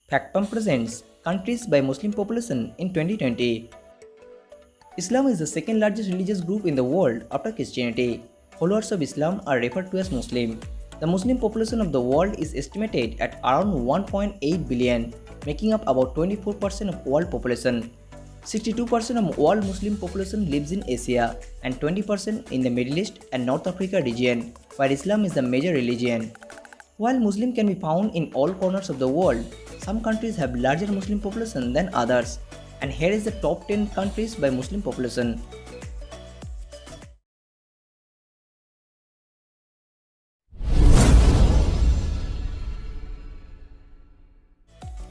Factpump presents countries by Muslim population in 2020. Islam is the second largest religious group in the world after Christianity. Followers of Islam are referred to as Muslim. The Muslim population of the world is estimated at around 1.8 billion, making up about 24% of world population. 62% of world Muslim population lives in Asia and 20% in the Middle East and North Africa region, where Islam is the major religion. While Muslim can be found in all corners of the world, some countries have larger Muslim population than others. And here is the top 10 countries by Muslim population.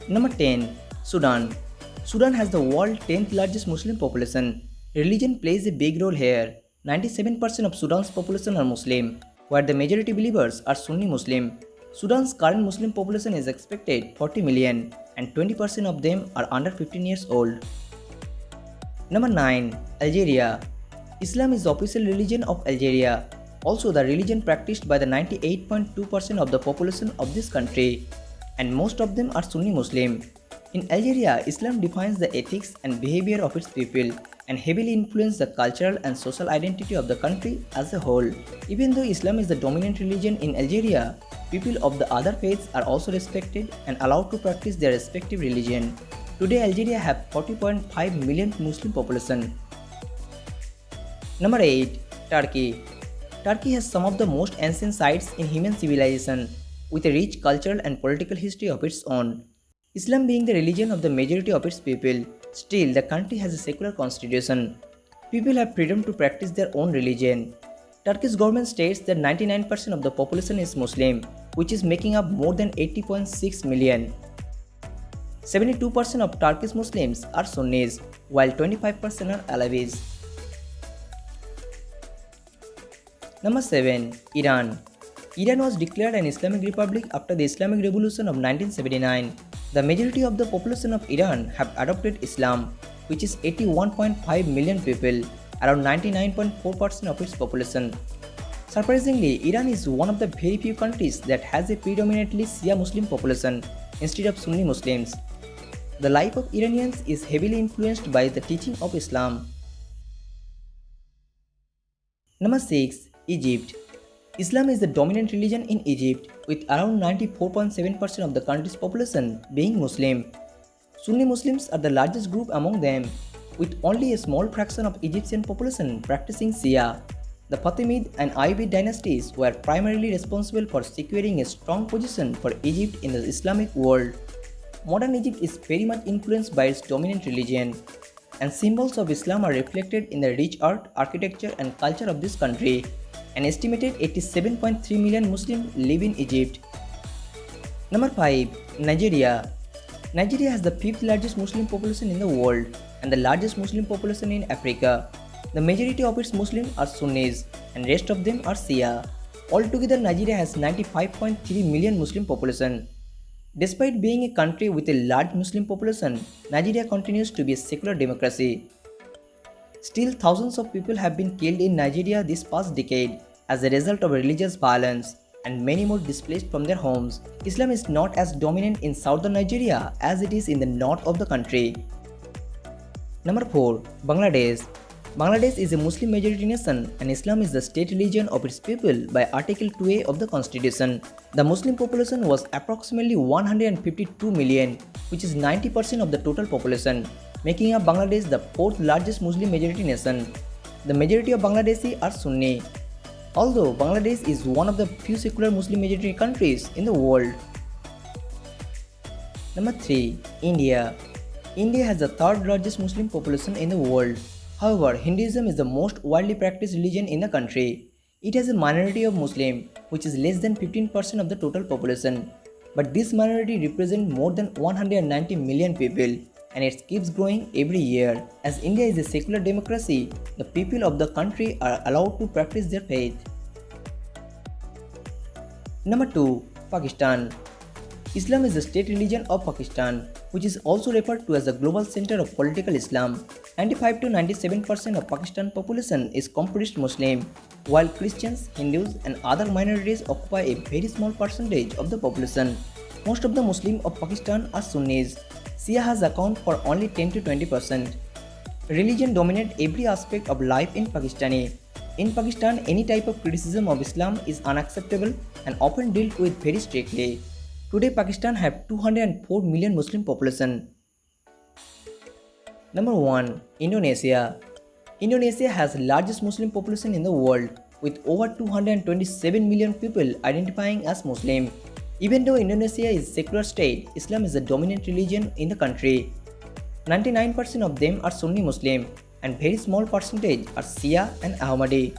Number 10. Sudan. Sudan has the world's 10th largest Muslim population. Religion plays a big role here. 97% of Sudan's population are Muslim, where the majority believers are Sunni Muslim. Sudan's current Muslim population is expected 40 million and 20% of them are under 15 years old. Number 9. Algeria. Islam is the official religion of Algeria, also the religion practiced by the 98.2% of the population of this country, and most of them are Sunni Muslim. In Algeria, Islam defines the ethics and behavior of its people and heavily influences the cultural and social identity of the country as a whole. Even though Islam is the dominant religion in Algeria, people of the other faiths are also respected and allowed to practice their respective religion. Today, Algeria has 40.5 million Muslim population. Number 8. Turkey. Turkey has some of the most ancient sites in human civilization, with a rich cultural and political history of its own. Islam being the religion of the majority of its people, still the country has a secular constitution. People have freedom to practice their own religion. Turkish government states that 99% of the population is Muslim, which is making up more than 80.6 million. 72% of Turkish Muslims are Sunnis, while 25% are Alawis. Number 7. Iran. Iran was declared an Islamic Republic after the Islamic Revolution of 1979. The majority of the population of Iran have adopted Islam, which is 81.5 million people, around 99.4% of its population. Surprisingly, Iran is one of the very few countries that has a predominantly Shia Muslim population instead of Sunni Muslims. The life of Iranians is heavily influenced by the teaching of Islam. Number 6. Egypt. Islam is the dominant religion in Egypt, with around 94.7% of the country's population being Muslim. Sunni Muslims are the largest group among them, with only a small fraction of Egyptian population practicing Shia. The Fatimid and Ayyubid dynasties were primarily responsible for securing a strong position for Egypt in the Islamic world. Modern Egypt is very much influenced by its dominant religion, and symbols of Islam are reflected in the rich art, architecture and culture of this country. An estimated 87.3 million Muslims live in Egypt. Number 5. Nigeria. Nigeria has the 5th largest Muslim population in the world and the largest Muslim population in Africa. The majority of its Muslims are Sunnis and rest of them are Shia. Altogether, Nigeria has 95.3 million Muslim population. Despite being a country with a large Muslim population, Nigeria continues to be a secular democracy. Still, thousands of people have been killed in Nigeria this past decade as a result of religious violence, and many more displaced from their homes. Islam is not as dominant in southern Nigeria as it is in the north of the country. Number 4. Bangladesh. Bangladesh is a Muslim majority nation and Islam is the state religion of its people by Article 2A of the Constitution. The Muslim population was approximately 152 million, which is 90% of the total population, making up Bangladesh the 4th largest Muslim majority nation. The majority of Bangladeshi are Sunni, although Bangladesh is one of the few secular Muslim majority countries in the world. Number 3. India. India has the 3rd largest Muslim population in the world. However, Hinduism is the most widely practiced religion in the country. It has a minority of Muslims, which is less than 15% of the total population. But this minority represents more than 190 million people, and it keeps growing every year. As India is a secular democracy, the people of the country are allowed to practice their faith. Number 2. Pakistan. Islam is the state religion of Pakistan, which is also referred to as the global center of political Islam. 95 to 97% of Pakistan population is composed Muslim, while Christians, Hindus and other minorities occupy a very small percentage of the population. Most of the Muslims of Pakistan are Sunnis. Shia has account for only 10 to 20%. Religion dominates every aspect of life in Pakistani. In Pakistan, any type of criticism of Islam is unacceptable and often dealt with very strictly. Today, Pakistan has 204 million Muslim population. Number 1. Indonesia. Indonesia has the largest Muslim population in the world, with over 227 million people identifying as Muslim. Even though Indonesia is a secular state, Islam is the dominant religion in the country. 99% of them are Sunni Muslim and very small percentage are Shia and Ahmadi.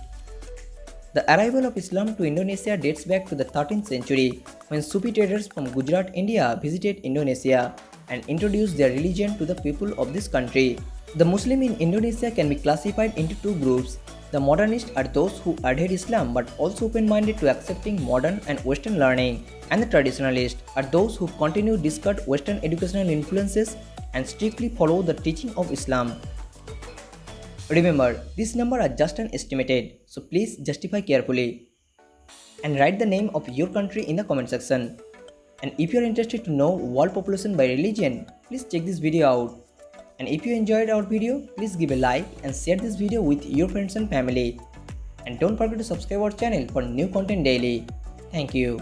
The arrival of Islam to Indonesia dates back to the 13th century when Sufi traders from Gujarat, India visited Indonesia and introduced their religion to the people of this country. The Muslim in Indonesia can be classified into two groups. The modernists are those who adhere Islam but also open-minded to accepting modern and Western learning, and the traditionalists are those who continue to discard Western educational influences and strictly follow the teaching of Islam. Remember, these numbers are just an estimated, so please justify carefully. And write the name of your country in the comment section. And if you are interested to know world population by religion, please check this video out. And if you enjoyed our video, please give a like and share this video with your friends and family. And don't forget to subscribe our channel for new content daily. Thank you.